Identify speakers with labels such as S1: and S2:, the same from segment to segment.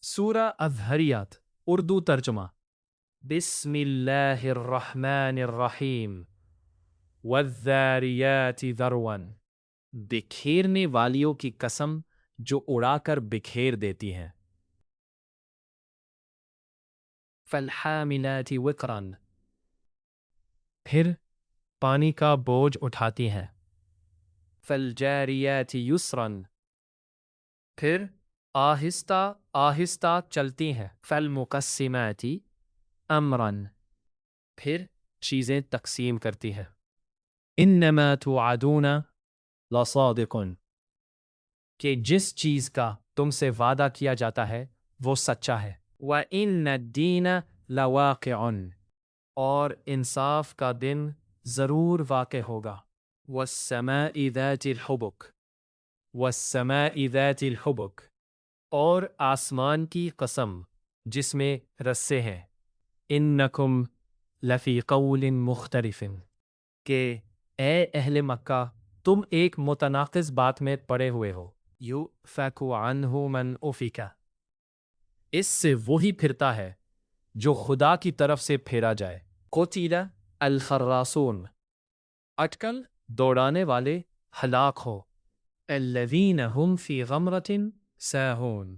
S1: سورہ الذریات اردو ترجمہ بسم اللہ الرحمن الرحیم والذاریات ذروا بکھیرنے والیوں کی قسم جو اڑا کر بکھیر دیتی ہیں فالحاملات وقرا پھر پانی کا بوجھ اٹھاتی ہیں فالجاریات یسرا پھر آہستہ آہستہ چلتی ہیں فالمقسمات امرا پھر چیزیں تقسیم کرتی ہے انما توعدون لصادق کہ جس چیز کا تم سے وعدہ کیا جاتا ہے وہ سچا ہے وَإِنَّ الدِّينَ لَوَاقِعٌ اور انصاف کا دن ضرور واقع ہوگا وَالسَّمَاءِ ذَاتِ الْحُبُكِ وَالسَّمَاءِ ذَاتِ الْحُبُكِ اور آسمان کی قسم جس میں رسے ہیں انکم لفی قول مختلف کہ اے اہل مکہ تم ایک متناقض بات میں پڑے ہوئے ہو یؤفک عنہ من افک اس سے وہی پھرتا ہے جو خدا کی طرف سے پھیرا جائے قتل الخراصون اٹکل دوڑانے والے ہلاک ہو الذین هم فی غمرۃ ساہون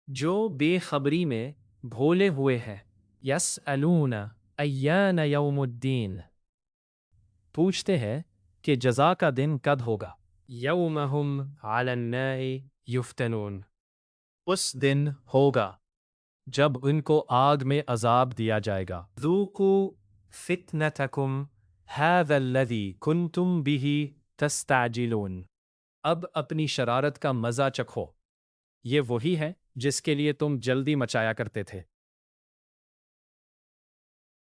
S1: جو بے خبری میں بھولے ہوئے ہیں یسألون ایان یوم الدین پوچھتے ہیں کہ جزا کا دن کب ہوگا یوم ہم علی النار یفتنون اس دن ہوگا جب ان کو آگ میں عذاب دیا جائے گا ذوقوا فتنتکم ھذا الذی کنتم بہ تستعجلون اب اپنی شرارت کا مزہ چکھو یہ وہی ہے جس کے لیے تم جلدی مچایا کرتے تھے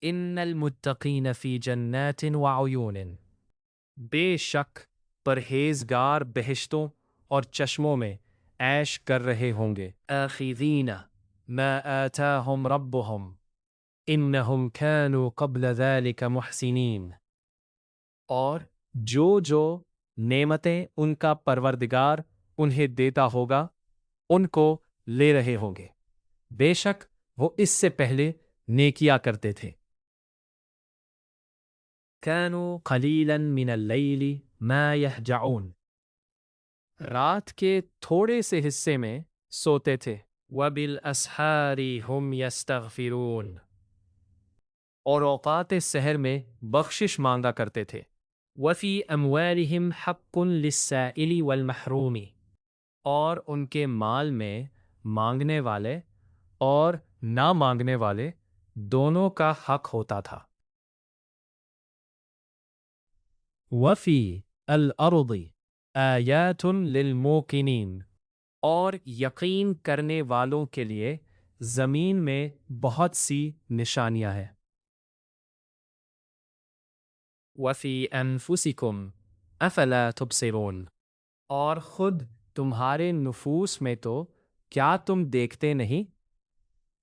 S1: ان المتقین فی جنات وعیون بے شک پرہیزگار بہشتوں اور چشموں میں عیش کر رہے ہوں گے آخذین ما آتاہم ربہم انہم کانوا قبل ذلک محسنین اور جو نعمتیں ان کا پروردگار انہیں دیتا ہوگا ان کو لے رہے ہوں گے بے شک وہ اس سے پہلے نیکیاں کرتے تھے كانوا قلیلا من اللیل ما یہجعون رات کے تھوڑے سے حصے میں سوتے تھے وبالاسحار هم یستغفرون اور اوقات سحر میں بخشش مانگا کرتے تھے وفی اموالہم حق للسائل والمحروم اور ان کے مال میں مانگنے والے اور نہ مانگنے والے دونوں کا حق ہوتا تھا وفی الارض آیات للموقنین اور یقین کرنے والوں کے لیے زمین میں بہت سی نشانیاں ہیں وفی انفسکم افلا تبصرون اور خود تمہارے نفوس میں تو کیا تم دیکھتے نہیں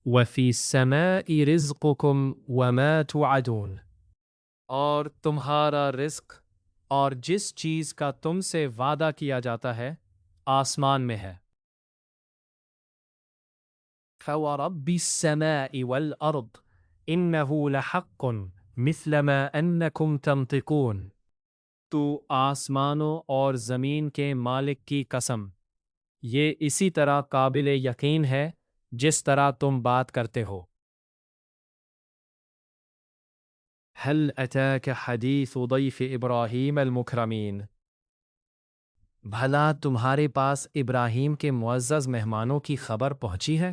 S1: وفی السماء رزقکم وما توعدون اور تمہارا رزق اور جس چیز کا تم سے وعدہ کیا جاتا ہے آسمان میں ہے فورب السماء والارض انه لحق مثل ما انکم تنطقون تو آسمانوں اور زمین کے مالک کی قسم یہ اسی طرح قابل یقین ہے جس طرح تم بات کرتے ہو هل اتاک حدیث ضیف ابراہیم المکرمین بھلا تمہارے پاس ابراہیم کے معزز مہمانوں کی خبر پہنچی ہے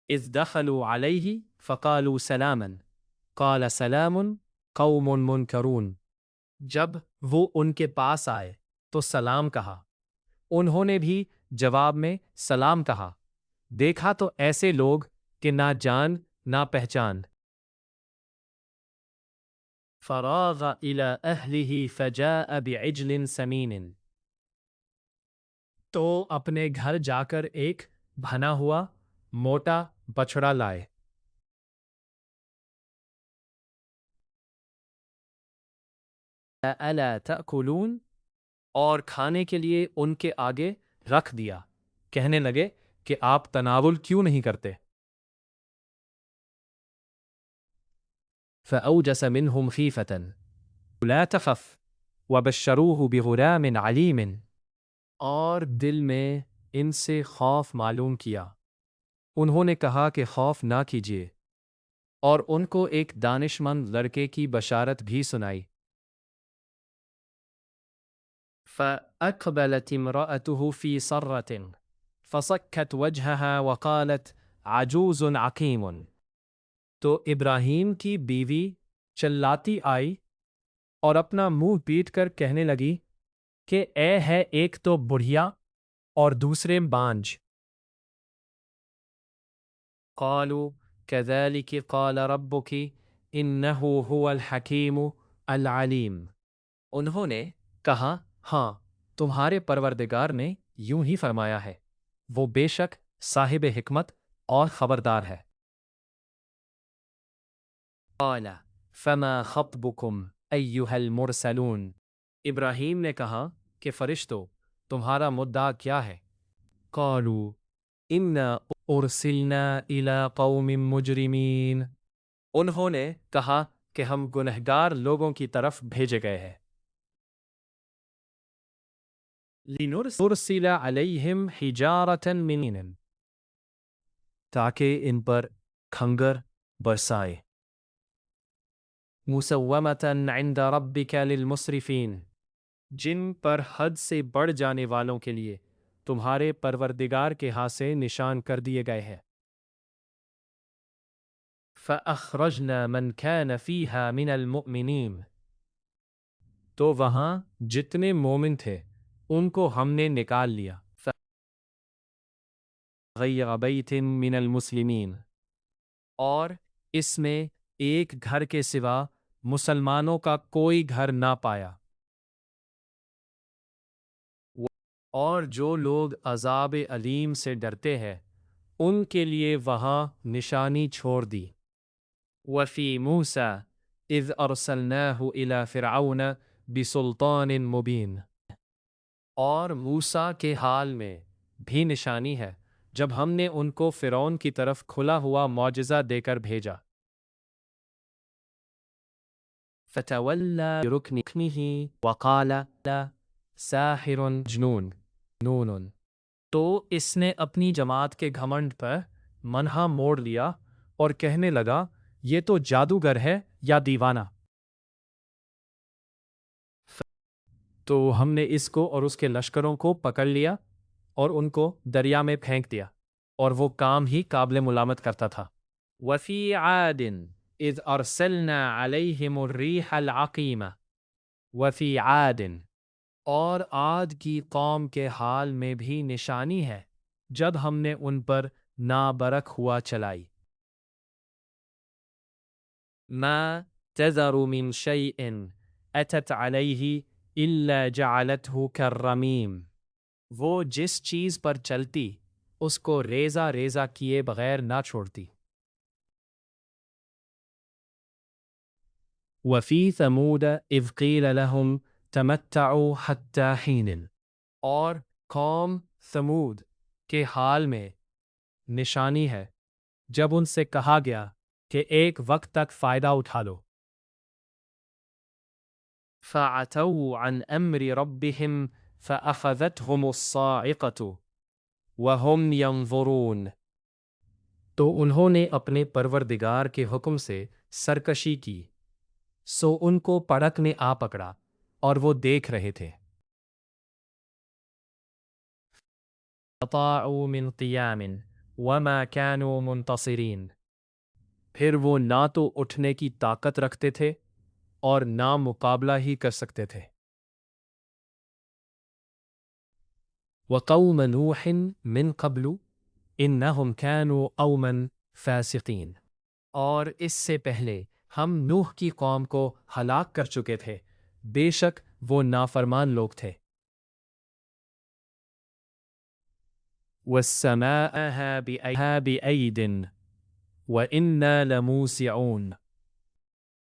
S1: اذ دخلوا علیہ فقالوا سلاما قال سلام قوم منکرون جب وہ ان کے پاس آئے تو سلام کہا انہوں نے بھی جواب میں سلام کہا دیکھا تو ایسے لوگ کہ نہ جان نہ پہچان فراغ الی اہلہ فجاء بعجل سمین تو اپنے گھر جا کر ایک بھنا ہوا موٹا بچڑا لائے الا تأکلون اور کھانے کے لیے ان کے آگے رکھ دیا کہنے لگے کہ آپ تناول کیوں نہیں کرتے؟ فأوجس منهم خيفة لا تخف وبشروه بغلام عليم، اور دل میں ان سے خوف معلوم کیا۔ انہوں نے کہا کہ خوف نہ کیجیے، اور ان کو ایک دانشمند لڑکے کی بشارت بھی سنائی۔ فأقبلت امرأته في صرة فصكت وجهها وقالت عجوز عقيم، تو ابراہیم کی بیوی چلاتی آئی اور اپنا منہ پیٹ کر کہنے لگی کہ اے ہے ایک تو بڑھیا اور دوسرے بانجھ۔ قالوا كذلك قال ربك انه هو الحکیم العلیم، انہوں نے کہا ہاں تمہارے پروردگار نے یوں ہی فرمایا ہے، وہ بے شک صاحب حکمت اور خبردار ہے۔ قال فما خطبكم ایھا المرسلون، ابراہیم نے کہا کہ فرشتو تمہارا مدعا کیا ہے؟ قالوا انا ارسلنا الى قوم مجرمین، انہوں نے کہا کہ ہم گنہگار لوگوں کی طرف بھیجے گئے ہیں۔ لنرسل علیہم حجارۃ من طین، تاکہ ان پر کھنگر برسائے۔ مسومۃ عند ربک للمسرفین، جن پر حد سے بڑھ جانے والوں کے لیے تمہارے پروردگار کے ہاں سے نشان کر دیے گئے ہیں۔ فأخرجنا من كان فيها من المؤمنین، تو وہاں جتنے مومن تھے ان کو ہم نے نکال لیا۔ غیر بیت من المسلمین، اور اس میں ایک گھر کے سوا مسلمانوں کا کوئی گھر نہ پایا۔ اور جو لوگ عذاب علیم سے ڈرتے ہیں ان کے لیے وہاں نشانی چھوڑ دی۔ وفی موسیٰ اذ ارسلناہ الی فرعون بسلطان مبین، اور موسیٰ کے حال میں بھی نشانی ہے جب ہم نے ان کو فرعون کی طرف کھلا ہوا معجزہ دے کر بھیجا۔ فتولی برکنہ وقال ساحر جنون نون، تو اس نے اپنی جماعت کے گھمنڈ پر منہا موڑ لیا اور کہنے لگا یہ تو جادوگر ہے یا دیوانہ۔ تو ہم نے اس کو اور اس کے لشکروں کو پکڑ لیا اور ان کو دریا میں پھینک دیا، اور وہ کام ہی قابل ملامت کرتا تھا۔ وفی عاد اذ ارسلنا علیہم الریح العقیم، وفی عاد، اور عاد کی قوم کے حال میں بھی نشانی ہے جب ہم نے ان پر نابرک ہوا چلائی۔ ما تذر من شیء اتت علیہ الا جعلتہ کالرمیم، وہ جس چیز پر چلتی اس کو ریزہ ریزہ کیے بغیر نہ چھوڑتی۔ وفی ثمود اذ قیل لہم تمتعوا حتی حین، اور قوم ثمود کے حال میں نشانی ہے جب ان سے کہا گیا کہ ایک وقت تک فائدہ اٹھا لو۔ فعتوا عن امر ربهم فاخذتهم الصاعقة وهم ينظرون، تو انہوں نے اپنے پروردگار کے حکم سے سرکشی کی سو ان کو پڑک نے آ پکڑا اور وہ دیکھ رہے تھے۔ اطاعوا من قیام وما كانوا منتصرین، پھر وہ نہ تو اٹھنے کی طاقت رکھتے تھے اور نہ مقابلہ ہی کر سکتے تھے۔ وقوم نوح من قبل انہم كانوا قوما فاسقین، اور اس سے پہلے ہم نوح کی قوم کو ہلاک کر چکے تھے، بے شک وہ نافرمان لوگ تھے۔ وَالسَّمَاءَ بِأَيْدٍ وَإِنَّا لَمُوسِعُونَ،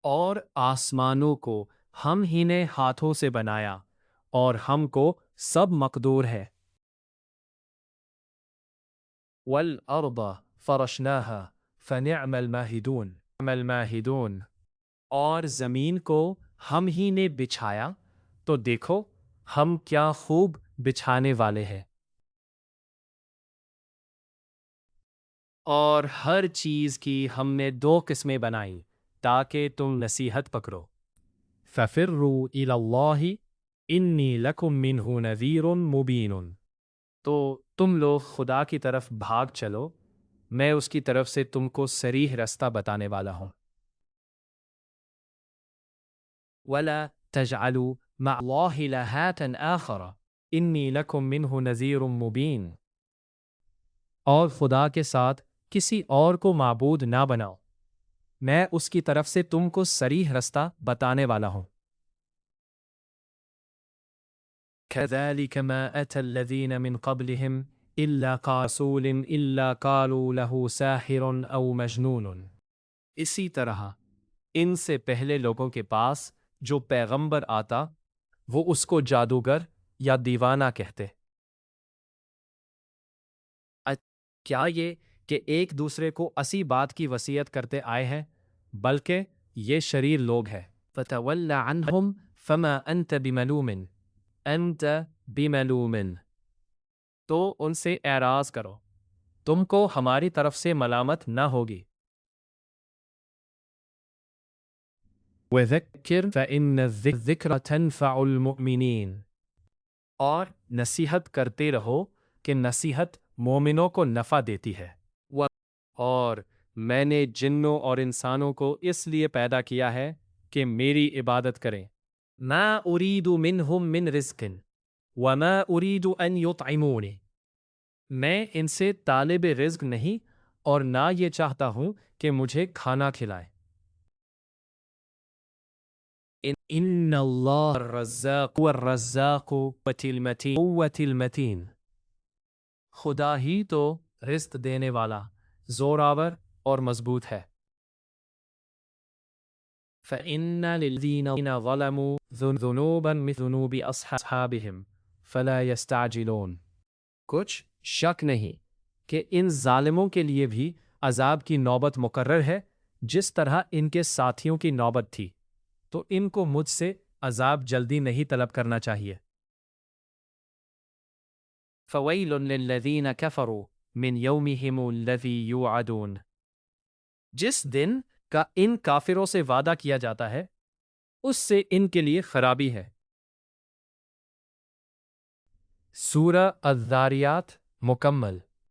S1: اور آسمانوں کو ہم ہی نے ہاتھوں سے بنایا اور ہم کو سب مقدور ہے۔ والأرض فرشناها فنعم الماهدون اور زمین کو ہم ہی نے بچھایا تو دیکھو ہم کیا خوب بچھانے والے ہیں۔ اور ہر چیز کی ہم نے 2 قسمیں بنائی تاکہ تم نصیحت پکڑو۔ فَفِرُّوا إِلَى اللَّهِ إِنِّي لَكُم مِّنْهُ نَذِيرٌ مُبِينٌ تو تم لوگ خدا کی طرف بھاگ چلو، میں اس کی طرف سے تم کو صریح رستہ بتانے والا ہوں۔ وَلَا تَجْعَلُوا مَعَ اللَّهِ إِلَٰهًا آخَرَ إِنِّي لَكُم مِّنْهُ نَذِيرٌ مُبِينٌ اور خدا کے ساتھ کسی اور کو معبود نہ بناؤ، میں اس کی طرف سے تم کو صریح رستہ بتانے والا ہوں۔ كَذَلِكَ مَا أَتَى الَّذِينَ مِن قَبْلِهِمْ إِلَّا رَسُولٍ إِلَّا قَالُوا لَهُ سَاحِرٌ أَوْ مَجْنُونٌ اسی طرح ان سے پہلے لوگوں کے پاس جو پیغمبر آتا وہ اس کو جادوگر یا دیوانہ کہتے۔ کیا یہ کہ ایک دوسرے کو اسی بات کی وصیت کرتے آئے ہیں، بلکہ یہ شریر لوگ ہیں۔ فَتَوَلَّ عَنْهُمْ فَمَا أَنْتَ بِمَلُومٍ تو ان سے اعراض کرو، تم کو ہماری طرف سے ملامت نہ ہوگی۔ وَذَكِّرْ فَإِنَّ الذِّكْرَ تَنْفَعُ الْمُؤْمِنِينَ اور نصیحت کرتے رہو کہ نصیحت مومنوں کو نفع دیتی ہے۔ اور میں نے جنوں اور انسانوں کو اس لیے پیدا کیا ہے کہ میری عبادت کریں۔ ما اريد منهم من رزق وما اريد ان يطعمون میں ان سے طالب رزق نہیں اور نہ یہ چاہتا ہوں کہ مجھے کھانا کھلائے۔ ان اللہ الرزاق قوت المتین خدا ہی تو رزق دینے والا، زوراور اور مضبوط ہے۔ فَإِنَّ لِلَّذِينَ ظَلَمُوا ذُنُوبًا مِثْلَ ذُنُوبِ أَصْحَابِهِمْ فَلَا يَسْتَعْجِلُونَ کچھ شک نہیں کہ ان ظالموں کے لیے بھی عذاب کی نوبت مقرر ہے جس طرح ان کے ساتھیوں کی نوبت تھی، تو ان کو مجھ سے عذاب جلدی نہیں طلب کرنا چاہیے۔ فَوَيْلٌ لِّلَّذِينَ كَفَرُوا مِنْ يَوْمِهِمُ الَّذِي يُوعَدُونَ جس دن کا ان کافروں سے وعدہ کیا جاتا ہے اس سے ان کے لیے خرابی ہے۔ سورہ الذاریات مکمل۔